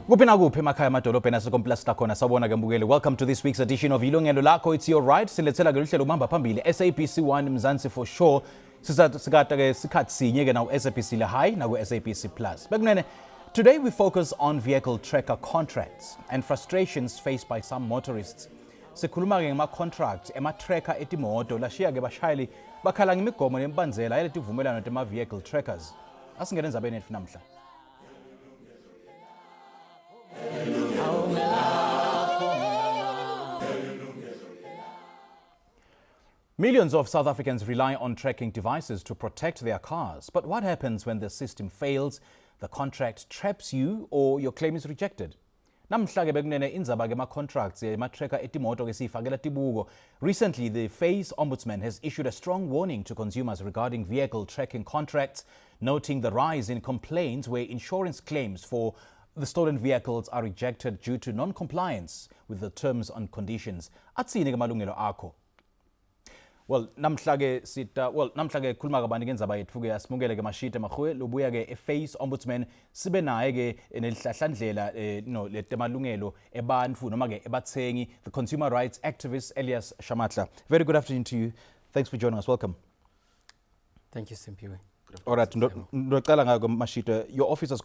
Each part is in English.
Kuphi nakuphi emakhaya amadolobheni asekomplasta khona sawubona ke mbukeli. Welcome to this week's edition of Ilungelo Lakho. It's your right. Silethela ke uhlelo ubamba phambili SABC 1 Mzansi for sure. Sikade ke sikhathi sinye ke na SABC le high na ku SABC Plus. Bekunene, today we focus on vehicle tracker contracts and frustrations faced by some motorists. Sikhuluma ke ngama contracts ema tracker etimoto lashiya ke bashayeli bakhala ngemigomo nembandzela yaleti vumelano tema vehicle trackers. Asingene ndzabeni ethu namhla. Millions of South Africans rely on tracking devices to protect their cars. But what happens when the system fails, the contract traps you, or your claim is rejected? Namhla ke bekunene indzaba ke ma-contracts ma-tracker etimoto ke siyifakela tibuko. Recently, the FACE Ombudsman has issued a strong warning to consumers regarding vehicle tracking contracts, noting the rise in complaints where insurance claims for the stolen vehicles are rejected due to non-compliance with the terms and conditions. Atsine ke malungelo akho. Well, namhla ke khuluma kabani ngenzaba yethu ke asimukele ke Mashita Magwe lobuya ke FACE Ombudsman sibe naye ke nelihlahlandlela letemalungelo ebantfu noma ke ebathengi, the consumer rights activist Elias Shamatla. Very good afternoon to you. Thanks for joining us. Welcome. Thank you, Simpiwe. All right, Mashita, your office has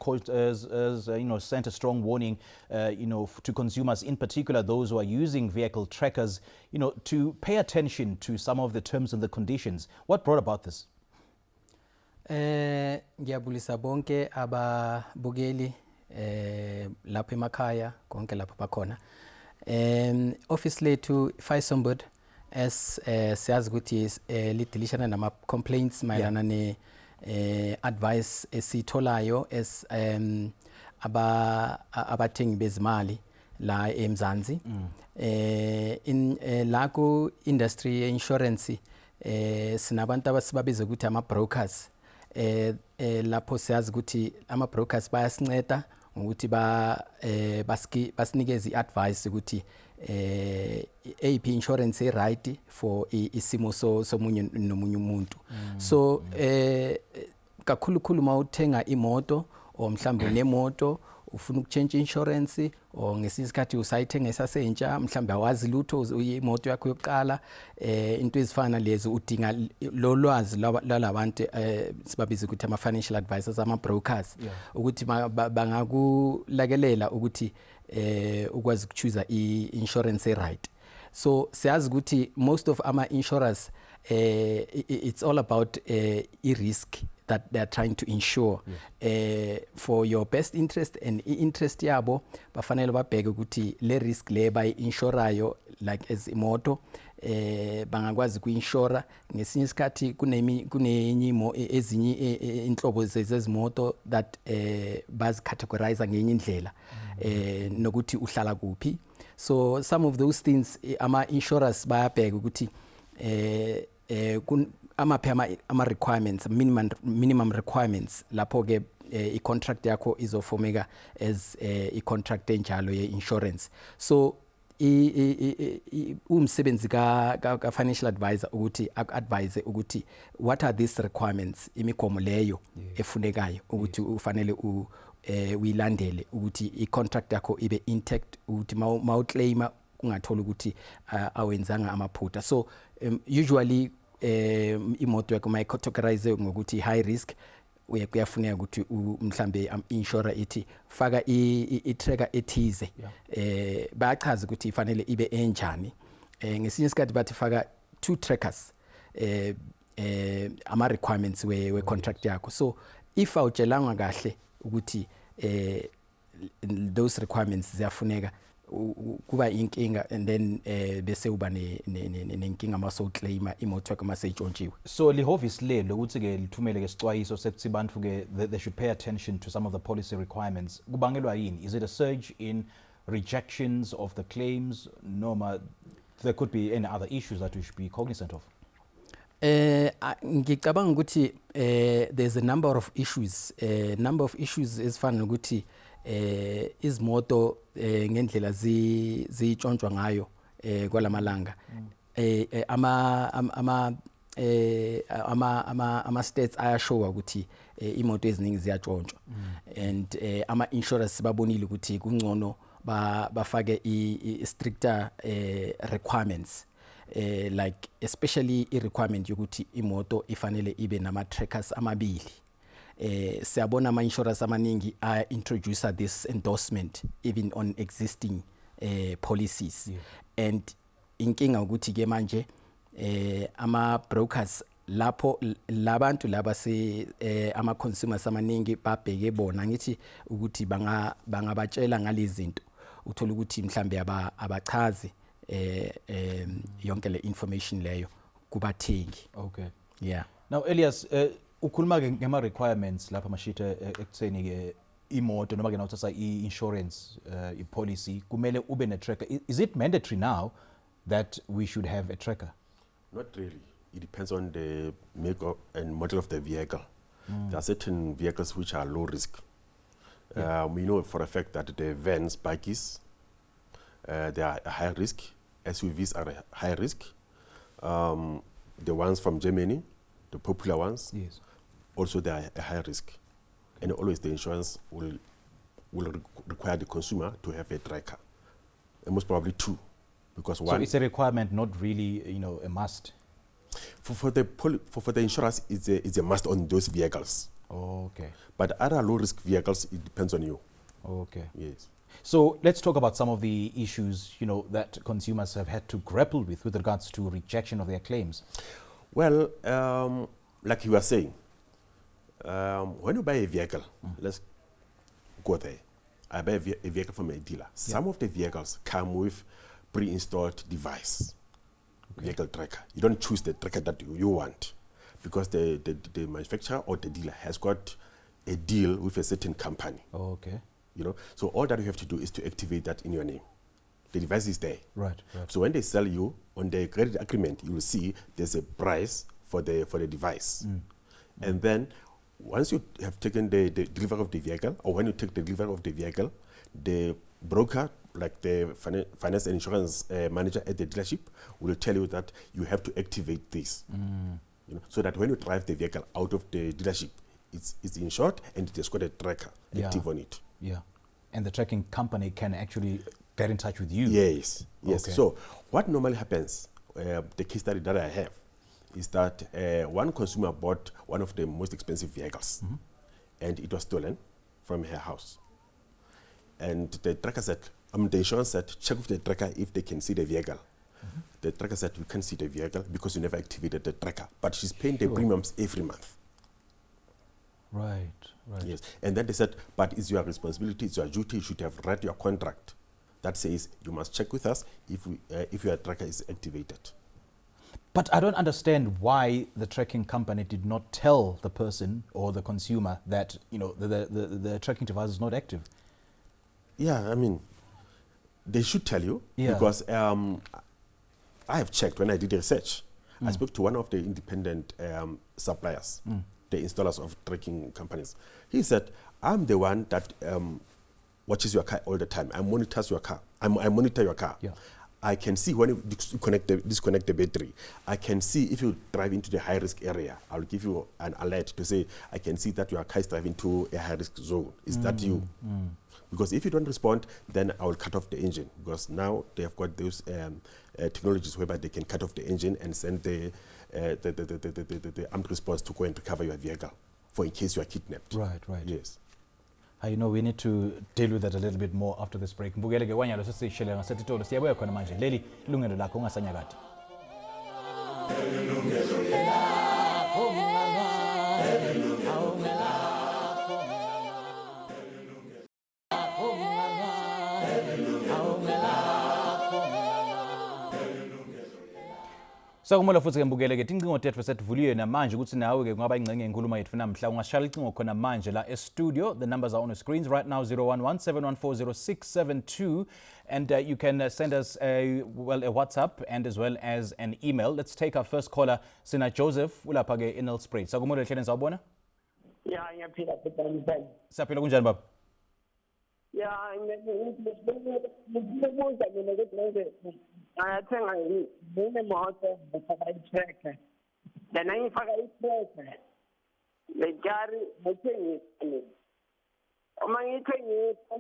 sent a strong warning, to consumers, in particular those who are using vehicle trackers, to pay attention to some of the terms and the conditions. What brought about this? Ngiyabulisa bonke ababukeli lapha emakhaya konke lapha bakhona. Office lethu FACE Ombudsman as siyazi ukuthi lidilishana nama complaints mayelana ne advice esitholayo as abathengi bezimali la eMzansi in la ku industry insurance sinabantu abasibabiza ukuthi ama brokers lapho siyazi ukuthi ama brokers bayasinceda ukuthi basinikeze advice ukuthi AP insurance right for isimo somunye nomunye umuntu. So kakhulukhulu mawuthenga imoto o mhlambe nemoto ufuna ukuchange insurance o ngesinye isikhathi usayithenga isasentsha mhlambe awazi lutho imoto yakho yokuqala into ezifana lezi udinga lo lwazi lalabantu sibabiza ukuthi ama financial advisors ama brokers ukuthi bangakulakelela ukuthi ukwazi ukuchoose i-insurance right. So siyazi ukuthi most of ama insurers it's all about i-risk that they are trying to insure for your best interest and interest yabo bafanele babheke ukuthi le risk le bayi-insurayo like as imoto bangakwazi ku-insura ngesinye isikhathi kunenyimo ezinye inhlobo zezimoto that bazi-categorize ngenye indlela nokuthi uhlala kuphi. So some of those things ama insurers bayabheka ukuthi ama requirements, minimum requirements lapho ke i-contract yakho izofomeka as i-contract enjalo ye-insurance. So umsebenzi ka financial advisor ukuthi advise ukuthi what are these requirements, imigomo leyo efunekayo ukuthi ufanele uyilandele ukuthi i-contract yakho ibe intact ukuthi mawuclaima kungathola ukuthi awenzanga amaphutha. So usually imoto yakho mayicategorize ngokuthi high risk kuyafuneka ukuthi mhlambe insurer ithi faka i-tracker ethize bayachaza ukuthi ifanele ibe enjani ngesinye isikhathi bathi faka 2 trackers ama requirements we contract yakho. So if awutshelanga kahle ukuthi those requirements ziyafuneka kuba inkinga and then bese uba nenkinga maso claima imoto yakho maseyitshontshiwe. So lihhovisi le lokuthi ke lithumele ke sicwayiso sekuthi bantu ke they should pay attention to some of the policy requirements. Kubangelwa yini? Is it a surge in rejections of the claims? Noma there could be any other issues that we should be cognizant of? Ngicabanga ukuthi there's a number of issues ezifana nokuthi izimoto ngendlela zitshontshwa ngayo kwalamalanga ama ama states ayashowa ukuthi imoto eziningi ziyatshontshwa and ama insurance babonile ukuthi kungcono bafake i stricter requirements like especially i requirement yokuthi imoto ifanele ibe nama trackers amabili. Siyabona ama insurance amaningi introduce this endorsement even on existing policies. Yeah. And inkinga ukuthi ke manje ama brokers lapho labantu laba ama consumers amaningi babheke bona ngithi ukuthi bangabatshela ngalezinto uthola ukuthi mhlambe abachazi yonke le information leyo kubathengi. Okay. Yeah. Now Elias, ukhuluma ke ngema requirements lapha mashita ekutheni ke imoto noma ke nawuthatha i-insurance i-policy kumele ube ne-tracker. Is it mandatory now that we should have a tracker? Not really. It depends on the make and model of the vehicle. There are certain vehicles which are low risk. Yeah. We know for a fact that the vans, bikes, they are a high risk. SUVs are a high risk. The ones from Germany, the popular ones, yes, also they are a high risk. And always the insurance will require the consumer to have a tracker. And most probably two. Because one, so it's a requirement, not really, a must. For the insurance, it's a must on those vehicles. Oh, okay. But other low risk vehicles, it depends on you. Okay. Yes. So let's talk about some of the issues, that consumers have had to grapple with regards to rejection of their claims. Well, like you were saying, when you buy a vehicle, let's go there. I buy a vehicle from a dealer. Yeah. Some of the vehicles come with pre-installed device, vehicle tracker. You don't choose the tracker that you want because the manufacturer or the dealer has got a deal with a certain company. Oh, okay. So all that you have to do is to activate that in your name. The device is there. Right. So when they sell you on the credit agreement, you will see there's a price for the device. And then once you have taken the delivery of the vehicle, or when you take the delivery of the vehicle, the broker, like the finance and insurance manager at the dealership, will tell you that you have to activate this. So that when you drive the vehicle out of the dealership, it's insured and it has got a tracker active on it. Yeah. And the tracking company can actually get in touch with you. Yes. Okay. So what normally happens, the case study that I have, is that one consumer bought one of the most expensive vehicles, and it was stolen from her house. And the tracker said, the insurance said, check with the tracker if they can see the vehicle. The tracker said, we can't see the vehicle because you never activated the tracker. But she's paying the premiums every month. Right. Yes. And then they said, but it's your responsibility, it's your duty, you should have read your contract that says you must check with us if your tracker is activated. But I don't understand why the tracking company did not tell the person or the consumer that the tracking device is not active. Yeah, I mean, they should tell you because I have checked when I did the research. I spoke to one of the independent suppliers, the installers of tracking companies. He said, I'm the one that watches your car all the time. I monitor your car. I monitor your car. Yeah. I can see when you disconnect the battery. I can see if you drive into the high-risk area. I'll give you an alert to say, I can see that your car is driving to a high-risk zone. Is that you? Because if you don't respond, then I will cut off the engine. Because now they have got those technologies whereby they can cut off the engine and send the armed response to go and recover your vehicle for in case you are kidnapped. Right. Yes. We need to deal with that a little bit more after this break. Mbukele ke wanyalo sesishele ngasetitolo siyabuya khona manje. Leli ilungelo lakho ungasanyakati. Sakumela futhi ke mbukele ke incingo tethu sesivuliwe namanje ukuthi nawe ke kungaba ingcenye enkulumo yethu namhla ungashala icingo khona manje la e-studio. The numbers are on the screens right now, 011-714-0672, and you can send us a WhatsApp and as well as an email. Let's take our first caller. Sina Joseph ulapha ke eNelspruit. Sakumela hlele sawubona? Yeah, ngiyaphila bhetani. Siyaphila kunjani baba? Yeah, ngibuza mina ukuthi manje ayathenga ngemoto ngifaka i-tracker. then angifaka ipressure le gari ngithengisa mina uma ngithengisa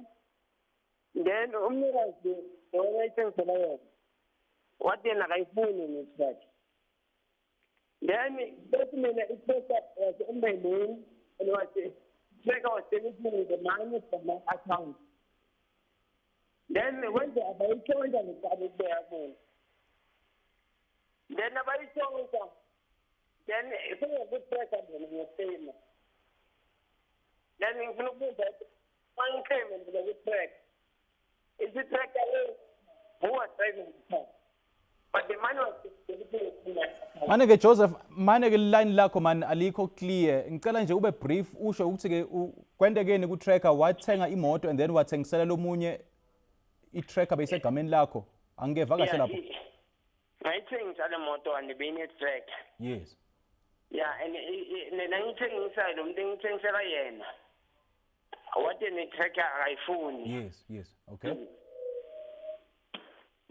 then umnikazi lo ayithengisela yona wathi yena akayifuni ne-track then bethi mina ipressure was in my name and wathi tracker was debiting the money from my account. Then when they abayitshontsha ngicala ukubeka kuyo. Then abayitshontsha then sengekupressure mina ngiyasema. Then ngifuna ukubuza mangiclaim mina ku-track. Is the tracker who was driving the car? But the money was debiting from my account. Manje-ke Joseph, manje-ke line lakho man alikho clear. Ngicela nje ube brief usho ukuthi-ke kwendekeni ku-tracker wathenga imoto and then wathengisela lomunye i-tracker beyisegameni lakho. Angikeva kahle lapho. Ngayithengisa le moto andibeyine-track. Yes. Yeah, and nangithengisa lo muntu engithengisela yena. Wathi ne-tracker akayifuni. Yes. Okay.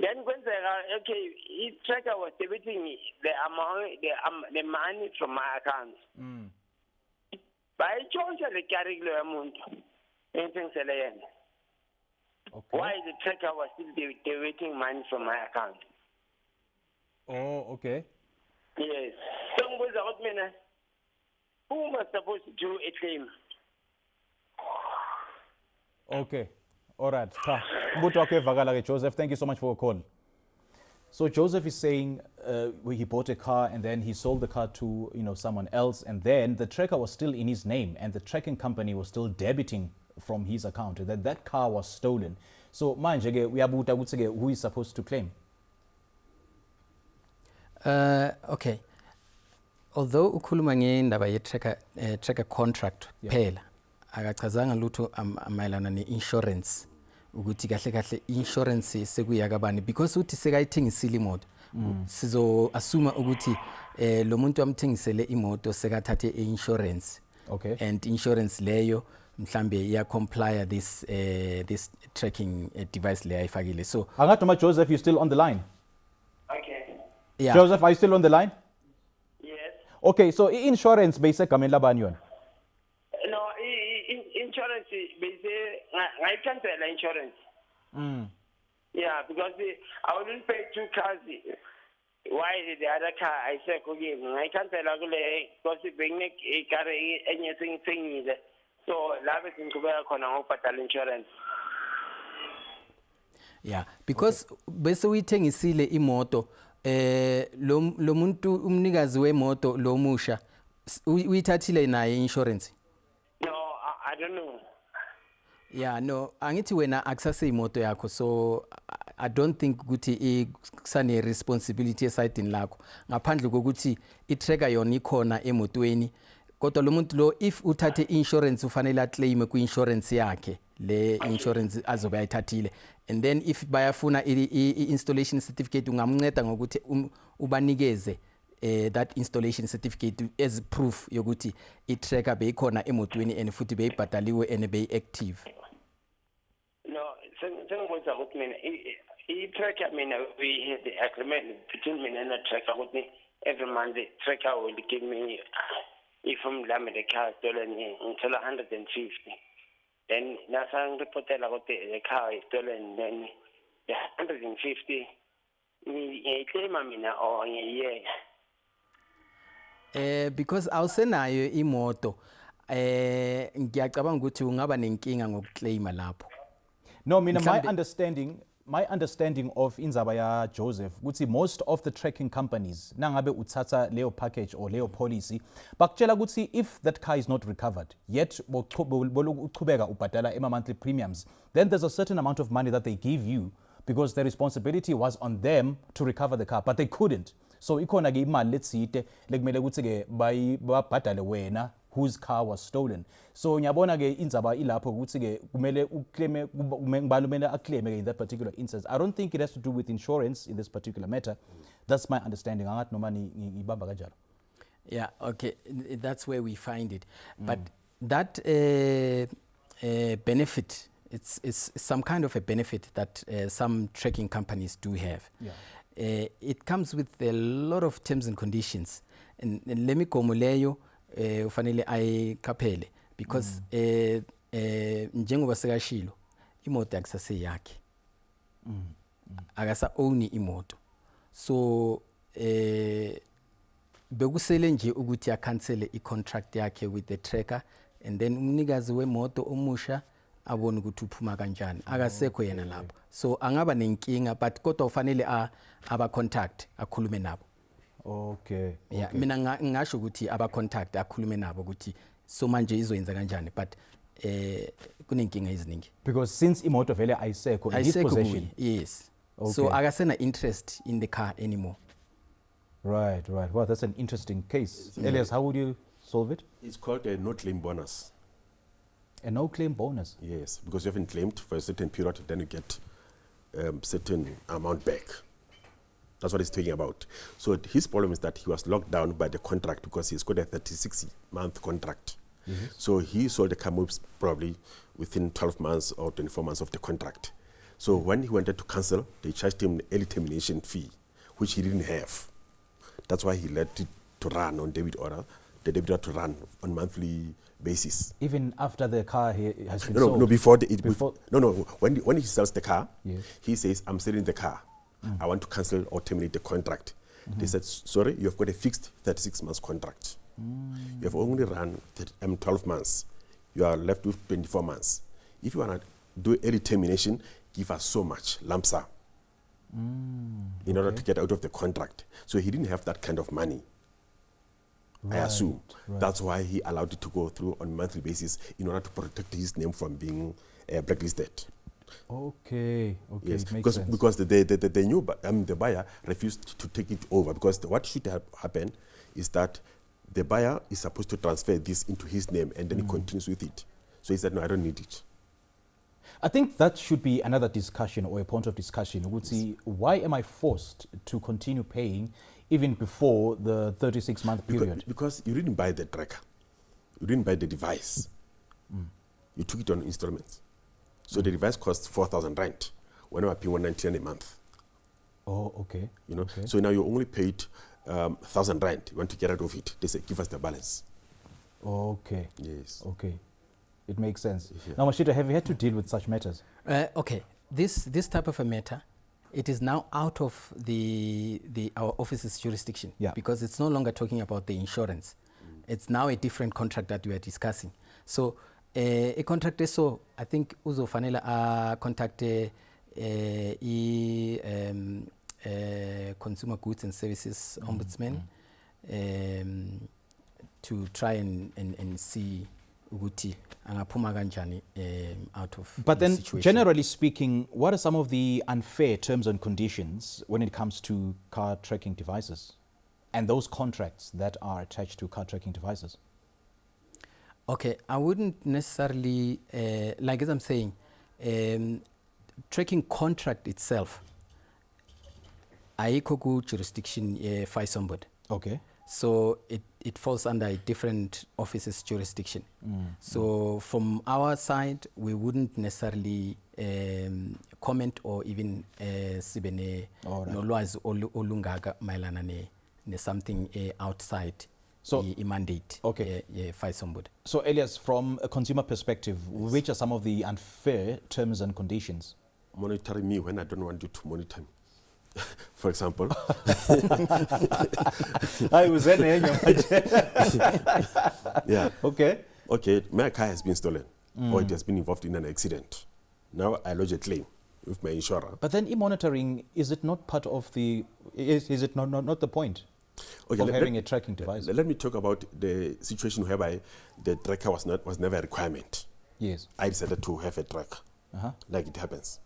Then kwenzeka okay, i-tracker was debiting the amount, the money from my account. Bayitshontsha le gari kuloya muntu engithengisele yena. Okay. Why the tracker was still debiting money from my account? Oh, okay. Yes. So ngibuza ukuthi mina who am I supposed to do a claim? Okay. All right. Mbuto wakho evakala ke Joseph. Thank you so much for your call. So Joseph is saying he bought a car and then he sold the car to someone else, and then the tracker was still in his name and the tracking company was still debiting from his account. That car was stolen. So manje ke uyabuta ukuthi ke who is supposed to claim? Okay. Although ukhuluma ngendaba ye-tracker contract phela akachazanga lutho mayelana ne-insurance ukuthi kahle insurance sekuyakabani because uthi sekayithengisile imoto sizo assuma ukuthi lo muntu amthengisele imoto sekathathe insurance. Okay. And insurance leyo mhlambe iya comply this tracking device leyo ayifakile. So Angatoma Joseph, you still on the line? Okay. yeah. Joseph, are you still on the line? Yes. Okay, so insurance beyisegameni labani yona? No, insurance base I insurance. Yeah, because I wouldn't pay 2 cars. Why the other car I said again? I cancel because bring a car anything. So love it in Kuba insurance. Yeah, because bese uyithengisile imoto lo muntu umnikazi wemoto lo musha uyithathile naye insurance. No, I don't know. Yeah, no, angithi wena akusase imoto yakho, so I don't think ukuthi kusane responsibility esayidini lakho ngaphandle kokuthi i-tracker yona ikhona emotweni, kodwa lo muntu lo if uthathe insurance ufanele aclaim ku insurance yakhe le insurance azobe ayithathile, and then if bayafuna i-installation certificate ungamnceda ngokuthi ubanikeze that installation certificate as proof yokuthi i-tracker beyikhona emotweni and futhi beyibhadaliwe and beyi-active. No, sengibonisa ukuthi mina i-tracker mina we had the agreement between me and the tracker ukuthi every month the tracker will give me if umlami the car stolen until 150. Then nasa ngiripotela ukuthi the car is stolen, then the 150 ngiyiclaima mina or ngiyiyeka. Because awusenayo imoto ngiyacabanga ukuthi ungaba nenkinga ngokuclaima lapho. No, mina my understanding of indzaba ya Joseph ukuthi most of the tracking companies nangabe uthatha leyo package or leyo policy bakutshela ukuthi if that car is not recovered yet uchubeka ubhadala monthly premiums, then there's a certain amount of money that they give you because the responsibility was on them to recover the car, but they couldn't. So ikhona ke imali letsite lekumele ukuthi ke babhadale wena whose car was stolen. So ngiyabona ke indzaba ilapho ukuthi ke kumele uclaim kumele aclaim in that particular instance. I don't think it has to do with insurance in this particular matter. That's my understanding. Angathi noma ngibamba kanjalo. Yeah, okay, that's where we find it. But that benefit, it's some kind of a benefit that some tracking companies do have. Yeah. it comes with a lot of terms and conditions. And le migomo leyo ufanele ayiqaphele because njengoba sekashilo imoto akusase yakhe. Akasa own imoto. So bekusele nje ukuthi akancele i-contract yakhe with the tracker and then umnikazi wemoto omusha abone ukuthi uphuma kanjani akasekho yena lapho. So angaba nenkinga but kodwa ufanele aba contact akhulume nabo. Okay. Yeah, mina ngasho ukuthi aba contact akhulume nabo ukuthi so manje izoyenza kanjani but kunenkinga eziningi. Because since imoto vele ayisekho in his possession. Yes. Okay. So akasena interest in the car anymore. Right. Well, that's an interesting case. Elias, how would you solve it? It's called a no-claim bonus. A no-claim bonus? Yes, because you haven't claimed for a certain period, then you get certain amount back. That's what he's talking about. So his problem is that he was locked down by the contract because he's got a 36-month contract. Yes. So he sold the car probably within 12 months or 24 months of the contract. So when he wanted to cancel, they charged him an early termination fee, which he didn't have. That's why he let it to run on debit order, the debit order to run on monthly basis. Even after the car has been sold? No, before. When he sells the car, yes, he says, I'm selling the car. I want to cancel or terminate the contract. They said, sorry, you've got a fixed 36 months contract. You have only run 12 months. You are left with 24 months. If you want to do early termination, give us so much, lump sum, in order to get out of the contract. So he didn't have that kind of money, I assume. Right. That's why he allowed it to go through on a monthly basis in order to protect his name from being blacklisted. Okay, Yes, it makes sense. because the buyer refused to take it over because what should have happened is that the buyer is supposed to transfer this into his name and then he continues with it. So he said, no, I don't need it. I think that should be another discussion or a point of discussion. We would see, why am I forced to continue paying even before the 36-month period? Because you didn't buy the tracker. You didn't buy the device. You took it on installments. So the device costs 4,000 rand when you are paying 199 a month. Oh, okay. You know, Okay. so now you only paid 1,000 rand. You want to get out of it. They say, give us the balance. Okay. Yes. Okay. It makes sense. Yeah. Now, Mashita, have you had to deal with such matters? Okay, this type of a matter, it is now out of our office's jurisdiction. Yeah. Because it's no longer talking about the insurance. It's now a different contract that we are discussing. So a contract is so, I think uzo fanela contact Consumer Goods and Services Ombudsman to try and see ukuthi angaphuma kanjani out of But the then, situation. generally speaking, what are some of the unfair terms and conditions when it comes to car tracking devices and those contracts that are attached to car tracking devices? Okay, I wouldn't necessarily, like as I'm saying, tracking contract itself, ayikho ku jurisdiction FISOMBUD. Okay. So it falls under a different office's jurisdiction. So from our side, we wouldn't necessarily comment or even sibe nolwazi olungaka mayelana ne something outside So- the mandate. Okay. FISOMBUD. So, Elias, from a consumer perspective, which are some of the unfair terms and conditions? Monitoring me when I don't want you to monitor me. For example, I was yeah. Okay. Okay, my car has been stolen or it has been involved in an accident. Now I lodge a claim with my insurer. But then e-monitoring, is it not part of the, is it not the point Okay, of having a tracking device? Let me talk about the situation whereby the tracker was never a requirement. Yes. I decided to have a tracker, Uh-huh. like it happens.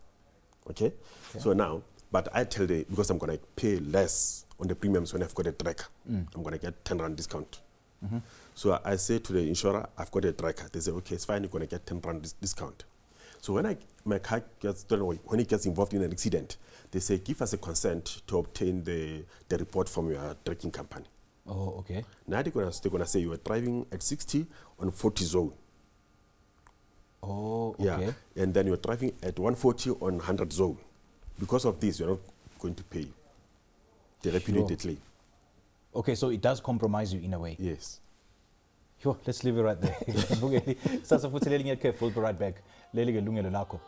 Okay? So now, but I tell because I'm going to pay less on the premiums when I've got a tracker. I'm going to get 10 rand discount. So I say to the insurer, I've got a tracker. They say, okay, it's fine, you're going to get 10 rand discount. So when my car gets, when it gets involved in an accident, they say, give us a consent to obtain the report from your tracking company. Oh, okay. Now they're going to say you were driving at 60 on 40 zone. Oh, okay. Yeah. And then you're driving at 140 on 100 zone. Because of this, you're not going to pay. They repudiate the claim. Okay, so it does compromise you in a way. Yes. Yo, let's leave it right there. Sasa futhi lelinye careful, we'll be right back. Leli ke lungelo lakho.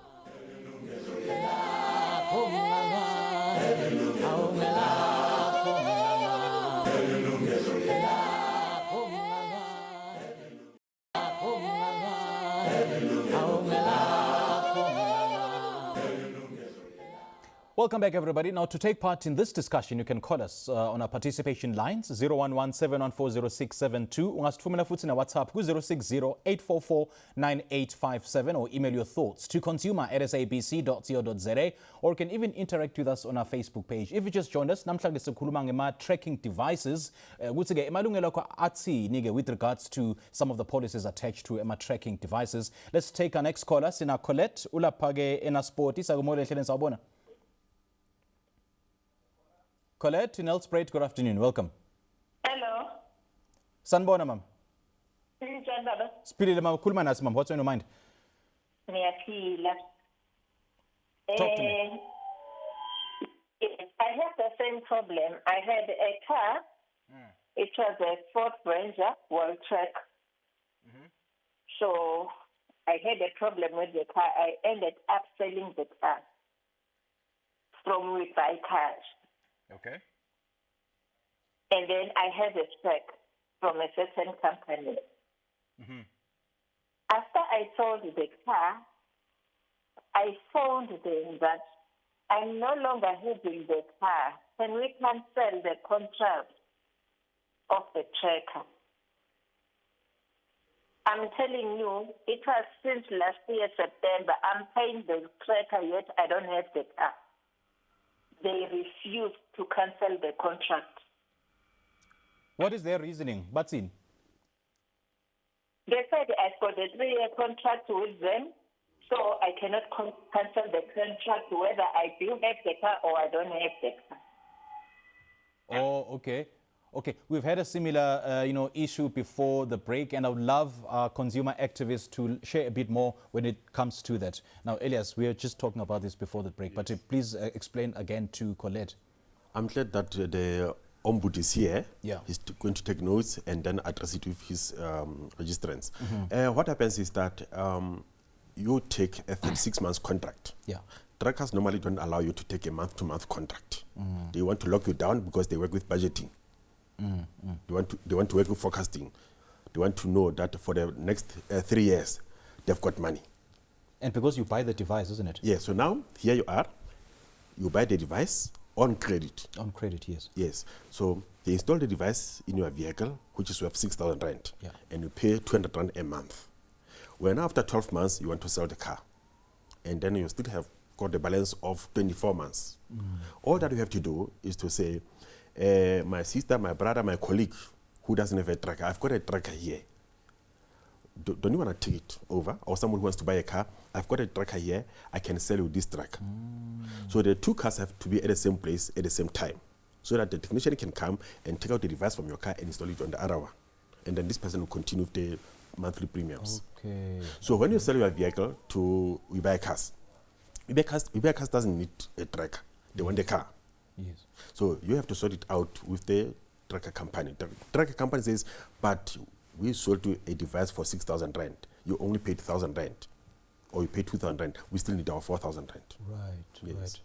Welcome back, everybody. Now, to take part in this discussion, you can call us on our participation lines 011-714-0672. Ungasithumela futhi na WhatsApp ku 060-844-9857 or email your thoughts to consumer@sabc.co.za, or you can even interact with us on our Facebook page. If you just joined us, namhlanje sikhuluma ngema tracking devices. Kuthi ke emalungelo akho athini with regards to some of the policies attached to ema tracking devices. Let's take our next caller. Sina Colette ulapha ke enasport. Isakumole ehleleni sawubona. Colette in Elspruit, good afternoon. Welcome. Hello. Sanibona, ma'am. Sinjani baba? Sipilile mama, khuluma nasi ma'am. What's on your mind? Ngiyaphila. Talk to me. Yes, I had the same problem. I had a car. It was a Ford Ranger World Track. So I had a problem with the car. I ended up selling the car from We Buy Cars. Okay. And then I had a check from a certain company. After I sold the car, I phoned them that I'm no longer having the car. Can we cancel the contract of the tracker? I'm telling you, it was since last year, September. I'm paying the tracker, yet I don't have the car. They refused to cancel the contract. What is their reasoning? What's in? They said I've got a 3-year contract with them, so I cannot cancel the contract whether I do have the car or I don't have the car. Oh, okay. Okay, we've had a similar, issue before the break, and I would love our consumer activists to share a bit more when it comes to that. Now, Elias, we were just talking about this before the break, but please explain again to Colette. I'm glad that the Ombud is here. Yeah. He's going to take notes and then address it with his registrants. What happens is that you take a 36 months contract. Yeah. Trackers normally don't allow you to take a month-to-month contract. They want to lock you down because they work with budgeting. They want to work with forecasting. They want to know that for the next 3 years, they've got money. And because you buy the device, isn't it? Yeah, so now, here you are. You buy the device on credit. On credit, yes. Yes. So they install the device in your vehicle, which is worth 6,000 rand. Yeah. And you pay 200 rand a month. When after 12 months, you want to sell the car. And then you still have got the balance of 24 months. All that you have to do is to say, my sister, my brother, my colleague who doesn't have a tracker, I've got a tracker here. Don't you want to take it over? Or someone who wants to buy a car, I've got a tracker here, I can sell you this tracker. So the two cars have to be at the same place at the same time, so that the technician can come and take out the device from your car and install it on the other one. And then this person will continue with the monthly premiums. Okay. So when you sell your vehicle to We Buy Cars, We Buy Cars doesn't need a tracker. They want the car. Yes. So you have to sort it out with the tracker company. The tracker company says, but we sold you a device for 6,000 rand. You only paid 1,000 rand. Or you paid 2,000 rand. We still need our 4,000 rand. Right, Yes. right.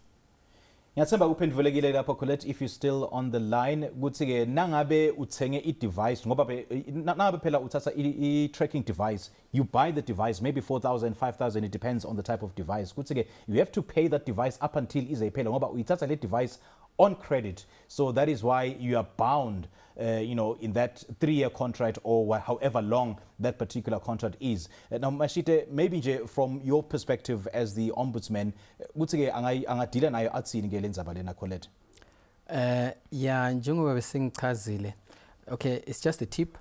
Ngiyathemba uphendvulekile lapho Colette, if you're still on the line, kuthi ke nangabe uthenge i-device ngoba nangabe phela uthatha i-tracking device, you buy the device maybe 4,000, 5,000, it depends on the type of device. Kuthi ke you have to pay that device up until ize iphela ngoba uyithatha le device on credit. So that is why you are bound in that 3-year contract or however long that particular contract is. Now, Mashite, maybe from your perspective as the ombudsman, angadila nayo atsini ke lenzaba lena Colette? Yeah, njengoba besengichazile. Okay, it's just a tip.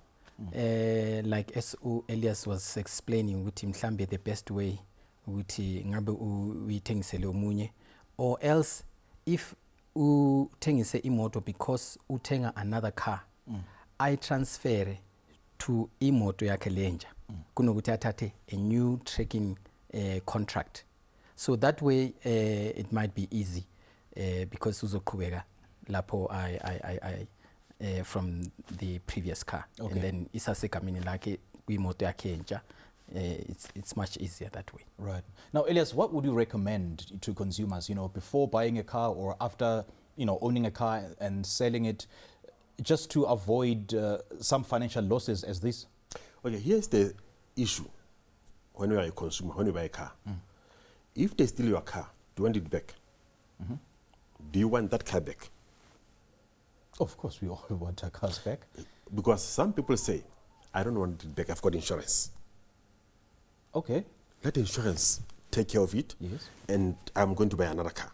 Like SO Elias was explaining ukuthi mhlambe the best way ukuthi ngabe uyithengisele omunye, or else if uthengise imoto because uthenga another car, I transfer to imoto yakhe lenja kunokuthi athathe a new tracking contract. So that way it might be easy because uzoqhubeka lapho from the previous car. Okay. And then isasegamini lakhe kwimoto yakhe entsha. It's much easier that way. Right. Now, Elias, what would you recommend to consumers, before buying a car or after, owning a car and selling it, just to avoid some financial losses as this? Okay, here's the issue when you are a consumer, when you buy a car. If they steal your car, do you want it back? Do you want that car back? Of course, we all want our cars back. Because some people say, I don't want it back, I've got insurance. Okay. Let the insurance take care of it, Yes. and I'm going to buy another car.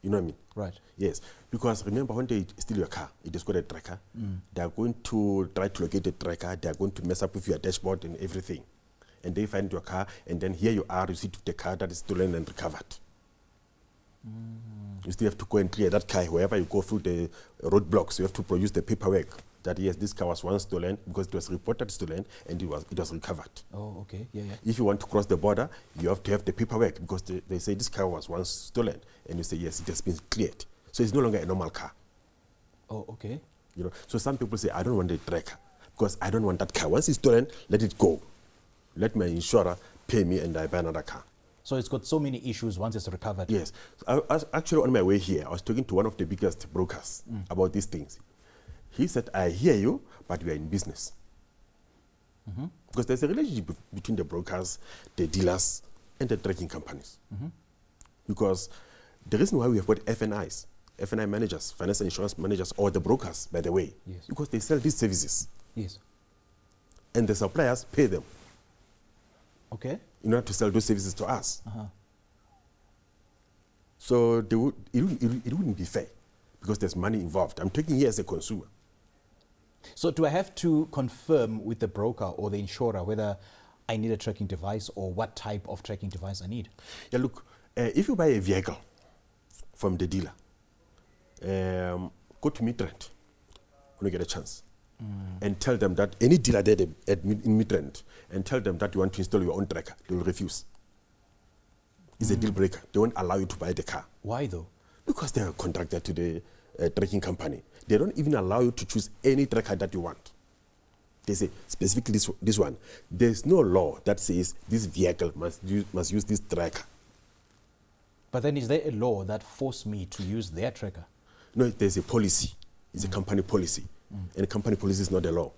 You know what I mean? Right. Yes, because remember when they steal your car, it is got a tracker. They are going to try to locate the tracker. They are going to mess up with your dashboard and everything. And they find your car, and then here you are, you sit with the car that is stolen and recovered. You still have to go and clear that car. Wherever you go through the roadblocks, you have to produce the paperwork that yes, this car was once stolen because it was reported stolen and it was recovered. Oh, okay. Yeah. If you want to cross the border, you have to have the paperwork because they say this car was once stolen, and you say yes, it has been cleared. So it's no longer a normal car. Oh, okay. So some people say I don't want the tracker because I don't want that car. Once it's stolen, let it go. Let my insurer pay me and I buy another car. So it's got so many issues once it's recovered. Yes. I was actually on my way here, I was talking to one of the biggest brokers about these things. He said, I hear you, but we are in business. Because there's a relationship between the brokers, the dealers, and the tracking companies. Because the reason why we have got FNIs, FNI managers, financial insurance managers, or the brokers, by the way, Yes. because they sell these services. Yes. And the suppliers pay them Okay. in order to sell those services to us. So it wouldn't be fair because there's money involved. I'm talking here as a consumer. So do I have to confirm with the broker or the insurer whether I need a tracking device or what type of tracking device I need? Yeah, look, if you buy a vehicle from the dealer, go to Midrand when you get a chance and tell them that any dealer there in Midrand and tell them that you want to install your own tracker, they will refuse. It's a deal breaker. They won't allow you to buy the car. Why though? Because they are contracted to the tracking company. They don't even allow you to choose any tracker that you want. They say, specifically this one, there's no law that says this vehicle must use this tracker. But then is there a law that forced me to use their tracker? No, there's a policy. It's a company policy. And company policy is not a law.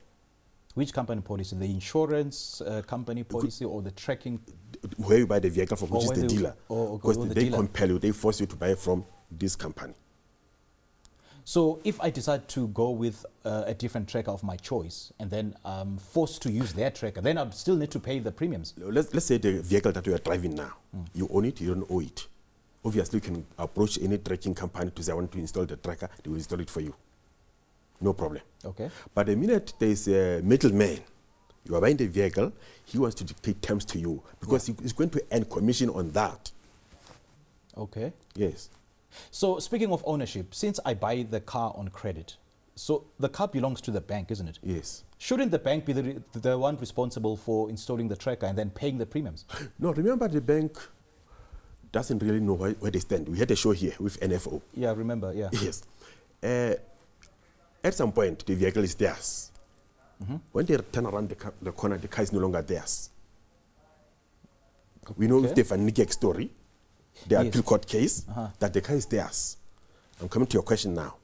Which company policy? The insurance company policy or the tracking? Where you buy the vehicle from, which is the dealer. Because the they dealer. compel you, they force you to buy from this company. So if I decide to go with a different tracker of my choice and then I'm forced to use their tracker, then I'd still need to pay the premiums. Let's say the vehicle that you are driving now, you own it, you don't owe it. Obviously, you can approach any tracking company to say, I want to install the tracker, they will install it for you. No problem. Okay. But the minute there is a middleman, you are buying the vehicle, he wants to dictate terms to you because he's going to earn commission on that. Okay. Yes. So speaking of ownership, since I buy the car on credit, so the car belongs to the bank, isn't it? Yes. Shouldn't the bank be the one responsible for installing the tracker and then paying the premiums? No, remember the bank doesn't really know where they stand. We had a show here with NFO. Yeah, remember, yeah. Yes. At some point, the vehicle is theirs. When they turn around the corner, the car is no longer theirs. We know with the Van Niekerk story, the appeal court case, that the car is theirs. I'm coming to your question now.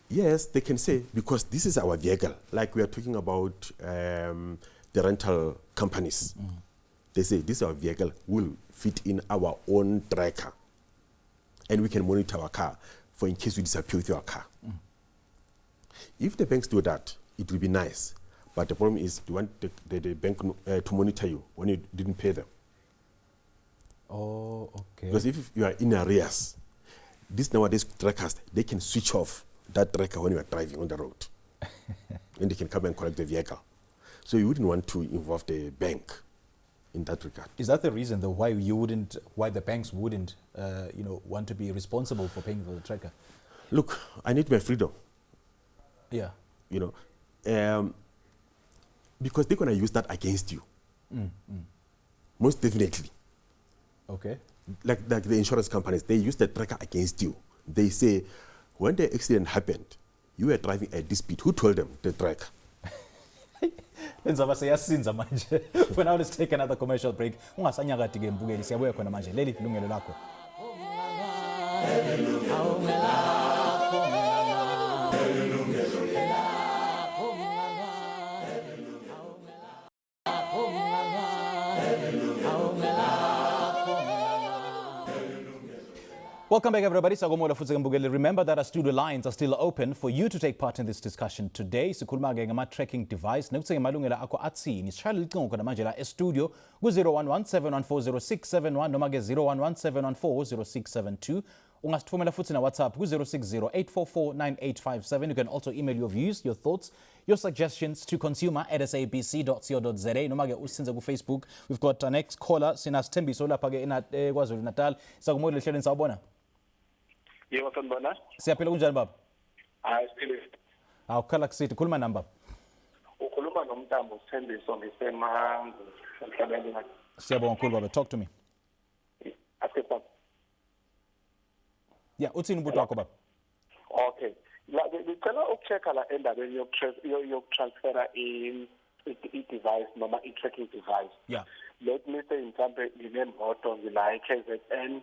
Yes, they can say, because this is our vehicle, like we are talking about the rental companies. They say, this is our vehicle, will fit in our own tracker. And we can monitor our car for in case we disappear with your car. If the banks do that, it will be nice. But the problem is, you want the bank to monitor you when you didn't pay them. Oh, okay. Because if you are in arrears, these nowadays trackers, they can switch off that tracker when you are driving on the road. And they can come and collect the vehicle. So you wouldn't want to involve the bank in that regard. Is that the reason, though, why the banks wouldn't, want to be responsible for paying for the tracker? Look, I need my freedom. Yeah. Because they're going to use that against you. Most definitely. Okay. Like the insurance companies, they use the tracker against you. they say, when the accident happened, you were driving at this speed. Who told them? The tracker. Lenzaba seyasinza manje. For now, let's take another commercial break. Ungasanyakati ke mbukeli siyabuya khona manje. Leli lungelo lakho. Welcome back, everybody. Remember that our studio lines are still open for you to take part in this discussion today. Sikhuluma ke ngama tracking device. Nekuthe malungelo akho athini. Sishayela icingo khona manje la e-studio ku-011-714-0671 noma ke 011-714-0672. Ungasithumela futhi na WhatsApp ku-060-844-9857. You can also email your views, your thoughts, your suggestions to consumer@sabc.co.za noma ke usenze ku Facebook. We've got our next caller Sinasthembiso lapha ke KwaZulu Natal. Sakumole ehlelweni sawubona. Yebo sanibona. Siyaphila kunjani baba? Hayi siphile. Awukhala kusithi khuluma namba. Ukhuluma noMntambo Sithembiso ngisemangu emhlabeni wakhe. Siyabonga kakhulu baba, talk to me. Asipha. Yeah, uthini ubuto wakho baba? Okay. La ngicela ukuchecka la endabeni yokutransfera i-device noma i-tracking device. Yeah. Let me say mhlambe nginemoto ngila eKZN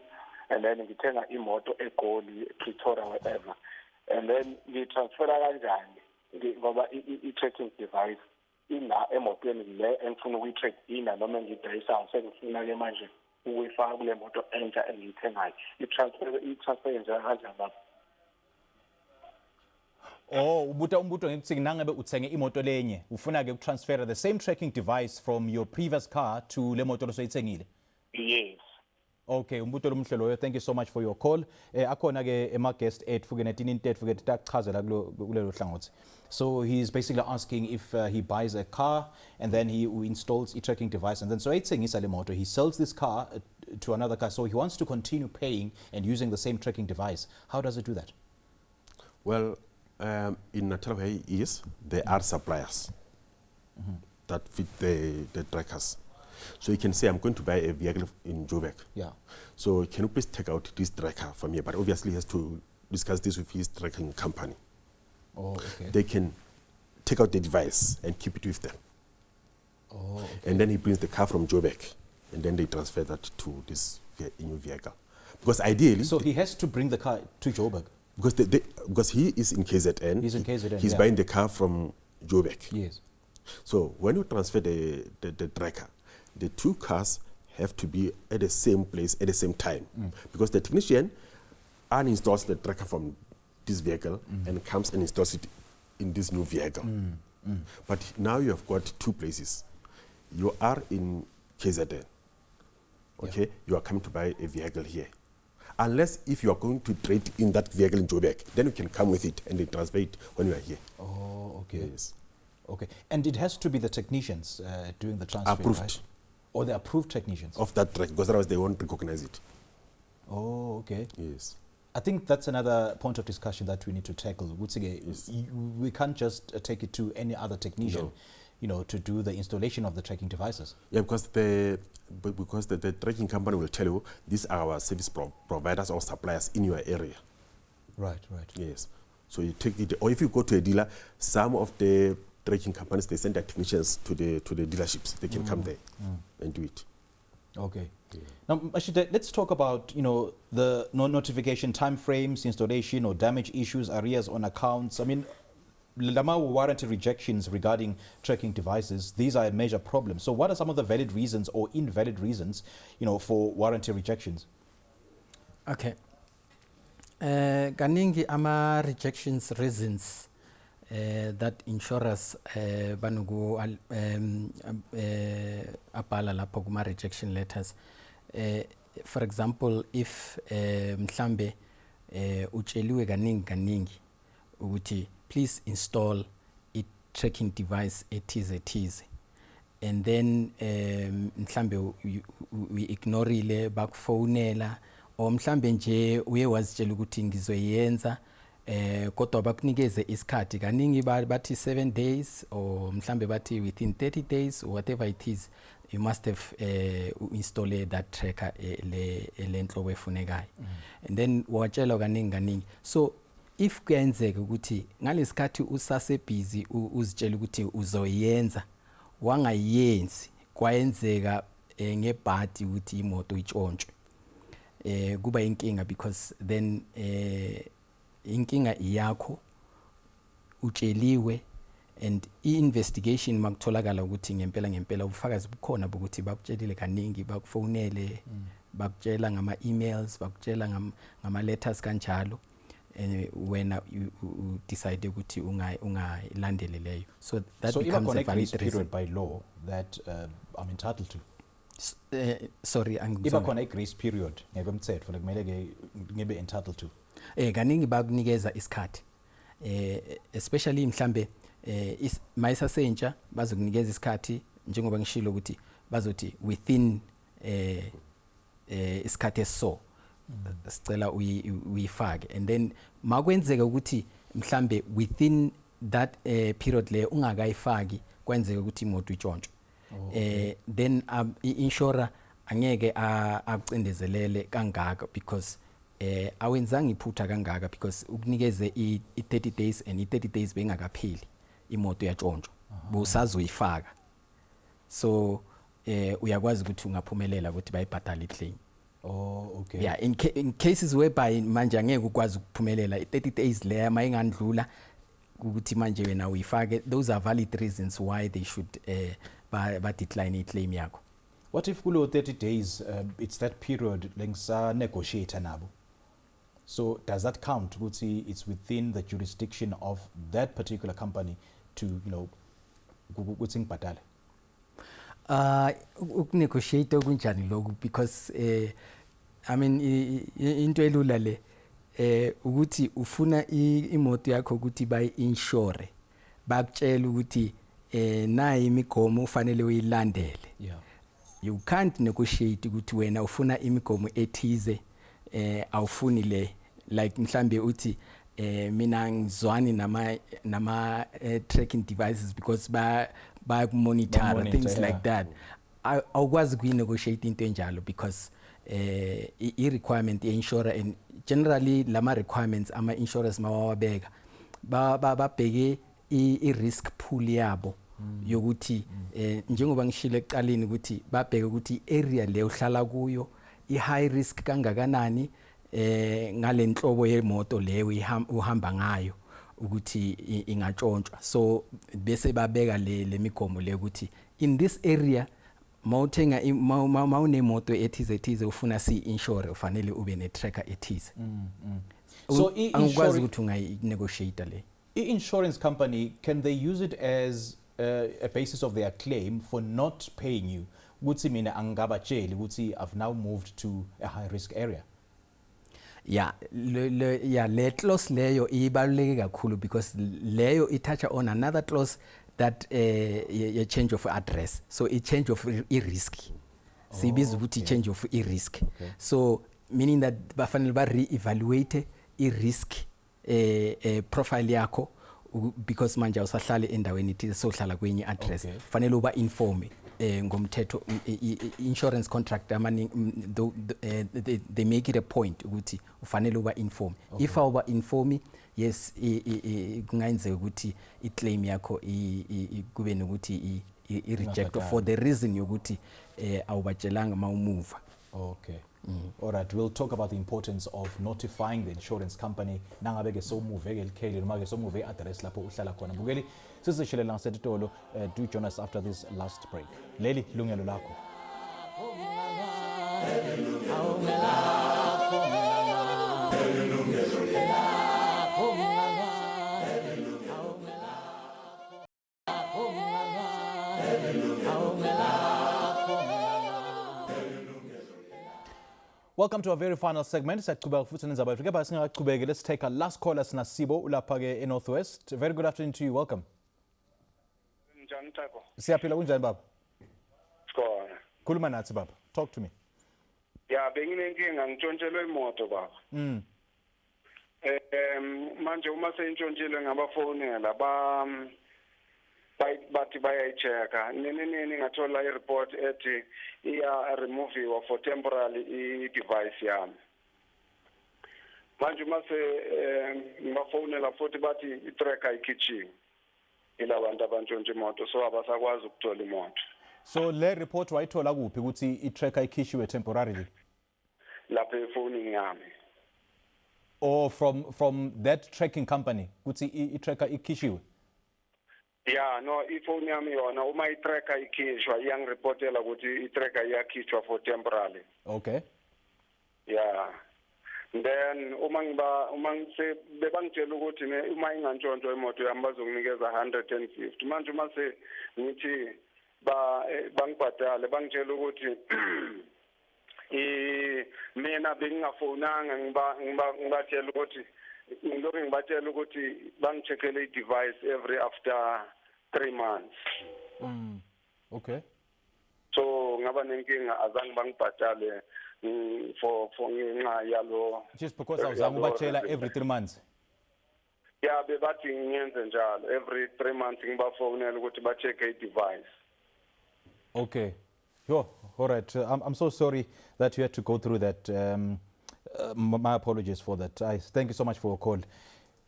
and then ngithenga imoto eGoli, Pretoria, whatever. And then ngitransfera kanjani ngoba i-tracking device ina emotweni le engifuna ukuyi-track ina noma ngidayisa sengifuna ke manje ukuyifaka kule moto entsha engiyithengayo. I-transfer njani kanjani lapho? Oh, umbuto ngikuthi nangabe uthenge imoto lenye ufuna ke ukutransfera the same tracking device from your previous car to le moto losoyithengile. Yes. Okay, umbuto lomhle loyo. Thank you so much for your call. Akhona ke ema guest ethu ke netini intethu ke tachazela kulelo hlangothi. So he's basically asking if he buys a car and then he installs a tracking device and then so ayithengisa le moto, he sells this car to another car, so he wants to continue paying and using the same tracking device. How does it do that? Well, in Natal where he is, there are suppliers that fit the trackers. So you can say, I'm going to buy a vehicle in Joburg. Yeah. So can you please take out this tracker from here? But obviously he has to discuss this with his tracking company. Oh, okay. They can take out the device and keep it with them. Oh, okay. And then he brings the car from Joburg, and then they transfer that to this new vehicle. Because ideally... So he has to bring the car to Joburg? Because he is in KZN. He's in KZN, He's buying the car from Joburg. Yes. So when you transfer the tracker, the two cars have to be at the same place at the same time. Because the technician uninstalls the tracker from this vehicle and comes and installs it in this new vehicle. But now you have got two places. You are in KZN. Okay, yeah. You are coming to buy a vehicle here. Unless if you are going to trade in that vehicle in Joburg, then you can come with it and then transfer it when you are here. Oh, okay. Yes. Okay, and it has to be the technicians doing the transfer, approved. Right? Or the approved technicians? Of that track, because otherwise they won't recognize it. Oh, okay. Yes. I think that's another point of discussion that we need to tackle. Yes. We can't just take it to any other technician, to do the installation of the tracking devices. Yeah, because the tracking company will tell you these are our service providers or suppliers in your area. Right, right. Yes. So you take it, or if you go to a dealer, some of the tracking companies, they send their technicians to the dealerships. They can come there and do it. Okay. Yeah. Now, Mashita, let's talk about the notification time frames, installation or damage issues, arrears on accounts. I mean, Lama warranty rejections regarding tracking devices, these are a major problem. So what are some of the valid reasons or invalid reasons, for warranty rejections? Okay. Kaningi ama rejections reasons that insurers banugu abhala lapho kuma rejection letters. For example, if mhlambe utsheliwe kaningi ukuthi please install a tracking device ethize, and then mhlambe we ignore ile bakufonela or mhlambe nje uye wazitshela ukuthi ngizoyenza kodwa bakunikeze isikhathi kaningi bathi 7 days or mhlambe bathi within 30 days or whatever it is, you must have installed that tracker le nhlobo efunekayo. And then watshela kaningi. So if kuyenzeka ukuthi ngalesikhathi usase busy uzitshela ukuthi uzoyenza wangayenzi kwayenzeka ngebhadi ukuthi imoto itshontshe kuba inkinga, because then inkinga iyakho utsheliwe, and i-investigation makutholakala ukuthi ngempela ubufakazi bukhona bokuthi bakutshelile kaningi, bakufonele bakutshela ngama-emails, bakutshela ngama-letters kanjalo, wena you decide ukuthi ungayilandeli leyo. So that becomes a valid reason. Period by law that I'm entitled to. Sorry, iba khona i-grace period ngekomthetho lekumele ke ngibe entitled to. Kaningi bakunikeza isikhathi, especially mhlambe mayisasentsha bazokunikeza isikhathi, njengoba ngishilo ukuthi bazothi within isikhathi eso sicela uyifake, and then makwenzeka ukuthi mhlambe within that period le ungakayifaki kwenzeka ukuthi imoto itshontshe, then i-insurer angeke akucindezelele kangaka, because awenzanga iphutha kangaka, because ukunikeze i-30 days and i-30 days bengakapheli imoto yatshontsha busazoyifaka. So uyakwazi ukuthi ungaphumelela ukuthi bayibhadale i-claim. Oh, okay. Yeah, in cases whereby manje angeke ukwazi ukuphumelela i-30 days leya mayingandlula ukuthi manje wena uyifake, those are valid reasons why they should ba decline i-claim yakho. What if kulo 30 days it's that period lengisa negotiate nabo? So does that count ukuthi it's within the jurisdiction of that particular company to, you know, ukuthi ngibhadale? Ukunegotiate okunjani lokho, because I mean into elula le ukuthi ufuna imoto yakho ukuthi bayi-insure, bakutshela ukuthi nayi imigomo ufanele uyilandele. Yeah. You can't negotiate ukuthi wena ufuna imigomo ethize awufuni le, like mhlambe uthi mina ngizwani nama tracking devices because ba monitor things like that. Awukwazi kuyinegotiate into enjalo, because i-requirement ye-insurer, and generally lama requirements ama insurers mawabeka babheke i-risk pool yabo yokuthi njengoba ngishilo ekuqaleni ukuthi babheke ukuthi area le uhlala kuyo i-high risk kangakanani ngale nhlobo yemoto leyo uhamba ngayo ukuthi ingatshontshwa. So bese babeka le migomo le ukuthi in this area mawuthenga mawunemoto ethize ufuna si-insure ufanele ube ne-tracker ethize. So angikwazi ukuthi ungayi-negotiate le. I-insurance company, can they use it as a basis of their claim for not paying you? Ukuthi mina angabatsheli ukuthi I've now moved to a high risk area. Yeah, le clause leyo ibaluleke kakhulu, because leyo itouch on another clause that a change of address. So a change of risk. Sibiza ukuthi change of risk. So meaning that bafanele ba re-evaluate i-risk profile yakho, because manje awusahlali endaweni ethize sohlala kwenye address. Fanele uba informe ngomthetho insurance contract they make it a point ukuthi ufanele uba inform. If awuba inform, yes, kungayenzeka ukuthi i-claim yakho kube nokuthi i-reject for the reason yokuthi awubatshelanga mawumuva. Okay. All right, we'll talk about the importance of notifying the insurance company nangabe ke so move elikheli noma ke so move address lapho uhlala khona. Bukeli sisishilela ngasetitolo, do join us after this last break. Leli lungelo lakho. Welcome to our very final segment. Let's take our last call as Nasibo Ulapage in Northwest. Very good afternoon to you. Welcome. Siyaphila kunjani baba? Khona. Khuluma nathi baba. Talk to me. Yeah, benginenkinga ngitshontshelwe imoto baba. Manje uma seyintshontshelwe ngabafonela bathi bayayichecka nini ngathola i-report ethi iya-removiwa for temporarily i-device yami. Manje mase ngibafonela futhi bathi i-tracker ikhitshiwe ila bantu abantshontsha imoto so abasakwazi ukuthola imoto. So le report wayithola kuphi ukuthi i-tracker ikhishiwe temporarily? Lapha efonini yami. Or from that tracking company ukuthi i-tracker ikhishiwe? Yeah, no, ifoni yami yona uma i-tracker ikhishwa iyangireportela ukuthi i-tracker iyakhishwa for temporarily. Okay. Yeah. Then bebangitshela ukuthi uma ingantshontshwa imoto yami bazonginikeza 150. Manje uma ngithi bangibhadale bangitshela ukuthi mina bengingafonanga ngibatshela ukuthi ngibatshela ukuthi bangicheckele i-device every after 3 months. Okay. So ngaba nenkinga azange bangibhadale for ngenxa yalo. Just because awuzange ubatshela every 3 months? Yeah, bebathi ngiyenze njalo every 3 months ngibafonela ukuthi ba-check i-device. Okay. Yo, all right. I'm so sorry that you had to go through that. My apologies for that. Thank you so much for your call.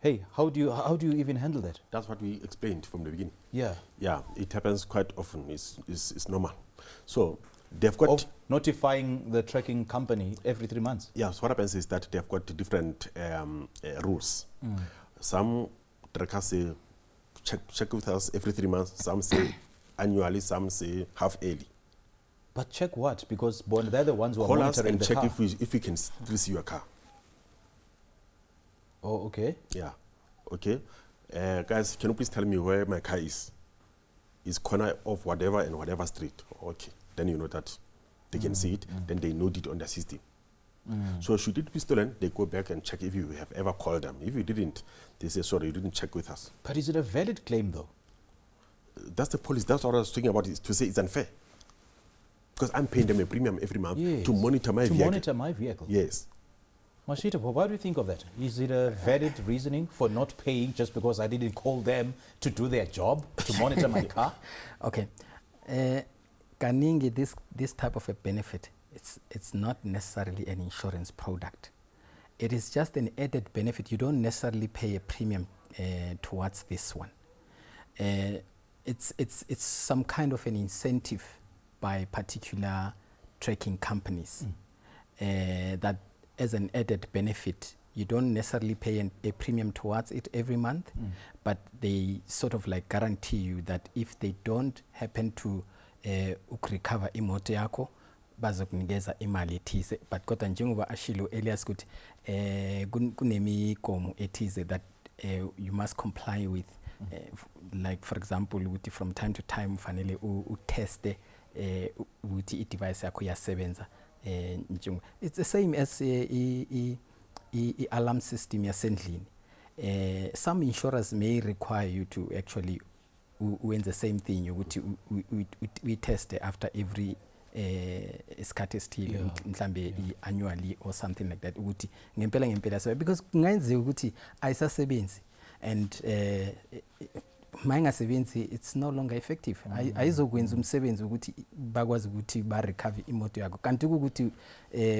Hey, how do you even handle that? That's what we explained from the beginning. Yeah. Yeah, it happens quite often. It's normal. So they've got... Of notifying the tracking company every 3 months? Yeah, so what happens is that they've got different rules. Some trackers say check with us every 3 months. Some say annually, some say half yearly. But check what? Because they're the ones who are Call us monitoring and the check car. if we can still see your car. Oh, okay. Yeah. Okay. Guys, can you please tell me where my car is? It's corner of whatever and whatever street. Okay. Then you know that they can see it. Then they note it on the system. So should it be stolen, they go back and check if you have ever called them. If you didn't, they say, sorry, you didn't check with us. But is it a valid claim, though? That's the police. That's what I was talking about, is to say it's unfair. Because I'm paying them a premium every month to monitor my vehicle. To monitor my vehicle? Yes. Mashita, what do you think of that? Is it a valid reasoning for not paying just because I didn't call them to do their job, to monitor my car? Okay. Kaningi, this type of a benefit, it's not necessarily an insurance product. It is just an added benefit. You don't necessarily pay a premium towards this one. It's some kind of an incentive by particular tracking companies that as an added benefit, you don't necessarily pay a premium towards it every month, but they sort of like guarantee you that if they don't happen to recover imoto yakho, bazokunikeza imali ethize. But kodwa njengoba ashilo Elias ukuthi kunemigomo ethize that you must comply with. Like for example, from time to time ufanele uteste ukuthi i-device yakho iyasebenza. It's the same as alarm system yasendlini. Some insurers may require you to actually when the same thing we test after every isikhathi esithile mhlambe annually or something like that ukuthi ngempela so because kungenzeka ukuthi ayisasebenzi and mayingasebenzi it's no longer effective. Ayizokwenza umsebenzi ukuthi bakwazi ukuthi ba recover imoto yakho kanti ukuthi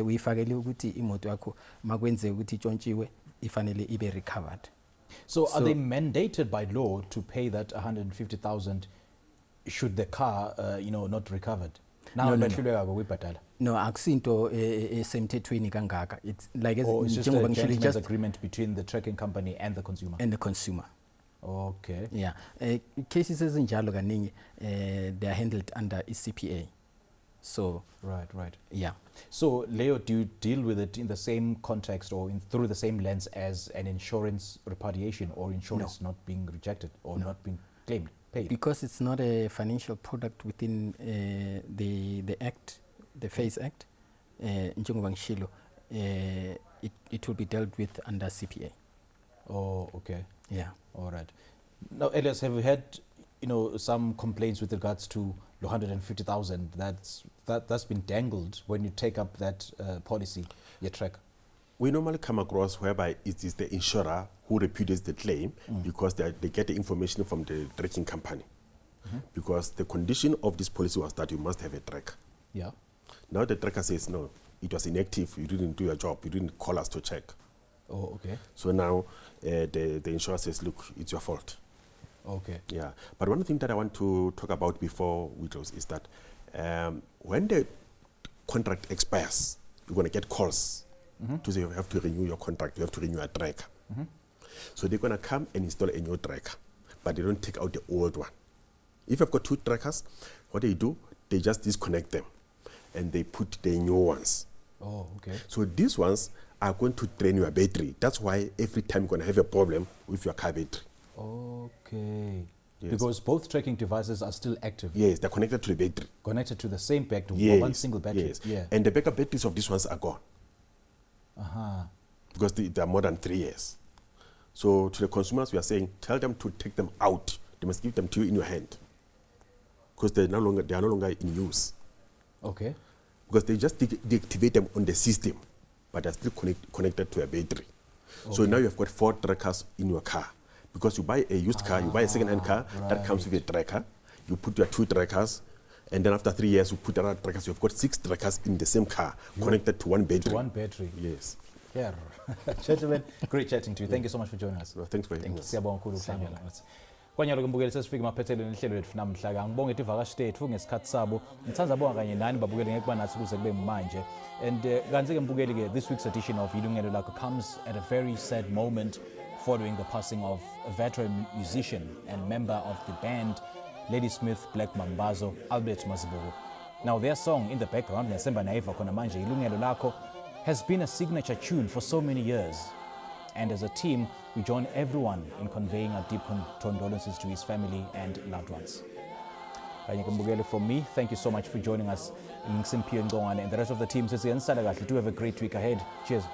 uyifakele ukuthi imoto yakho makwenzeka ukuthi itshontshiwe ifanele ibe recovered. So are they mandated by law to pay that 150,000 should the car not recovered? No, akusinto esemthethweni kangaka. It's like it's just a gentleman's agreement between the tracking company and the consumer. And the consumer. Okay. Yeah. Cases ezinjalo kaningi they are handled under ECPA. So right. Yeah. So Leo, do you deal with it in the same context or through the same lens as an insurance repudiation or insurance not being rejected or not being claimed? Paid? Because it's not a financial product within the Act, the FACE Act, njengoba ngishilo, it will be dealt with under CPA. Oh, okay. Yeah. All right. Now, Elias, have you had some complaints with regards to the 150,000 that's been dangled when you take up that policy, your track? We normally come across whereby it is the insurer who repudiates the claim because they get the information from the tracking company. because the condition of this policy was that you must have a tracker. Yeah. Now the tracker says, no, it was inactive, you didn't do your job, you didn't call us to check. Oh, okay. So now the insurer says, look, it's your fault. Okay. Yeah, but one thing that I want to talk about before we close is that when the contract expires, you're going to get calls to say you have to renew your contract, you have to renew a tracker. So they're going to come and install a new tracker, but they don't take out the old one. If you've got 2 trackers, what they do, they just disconnect them and they put the new ones. Oh, okay. So these ones are going to drain your battery. That's why every time you're going to have a problem with your car battery. Okay. Yes. Because both tracking devices are still active. Yes, they're connected to the battery. Connected to the same battery, Yes, one single battery. yes. Yeah. And the backup batteries of these ones are gone. Because they are more than 3 years. So to the consumers, we are saying, tell them to take them out. They must give them to you in your hand. Because they are no longer in use. Okay. Because they just deactivate them on the system, but they're still connected to a battery. Okay. So now you've got 4 trackers in your car. Because you buy a used car, you buy a second-hand car, that comes with a tracker. You put your 2 trackers, and then after 3 years, you put another trackers. You've got 6 trackers in the same car, connected to one battery. To one battery. Yes. Yeah. Gentlemen, great chatting to you. Thank you so much for joining us. Well, thanks for having us. Siyabonga kakhulu ukuhlangana nathi. Kwanyalo mbukeli sesifika emaphethelweni ehlelo lethu namhla ngibonge ivakashi lethu ngesikhathi sabo. Ngithanza bonga kanye nani babukeli ngeke banathi kuze kube manje. And kanti ke mbukeli ke this week's edition of Ilungelo Lakho comes at a very sad moment following the passing of a veteran musician and member of the band Ladysmith Black Mambazo, Albert Mazibuko. Now their song in the background, Nesemba Naiva Khona Manje Ilungelo Lakho, has been a signature tune for so many years. And as a team, we join everyone in conveying our deep condolences to his family and loved ones. From me, thank you so much for joining us in Simpio and and the rest of the team. Do have a great week ahead. Cheers.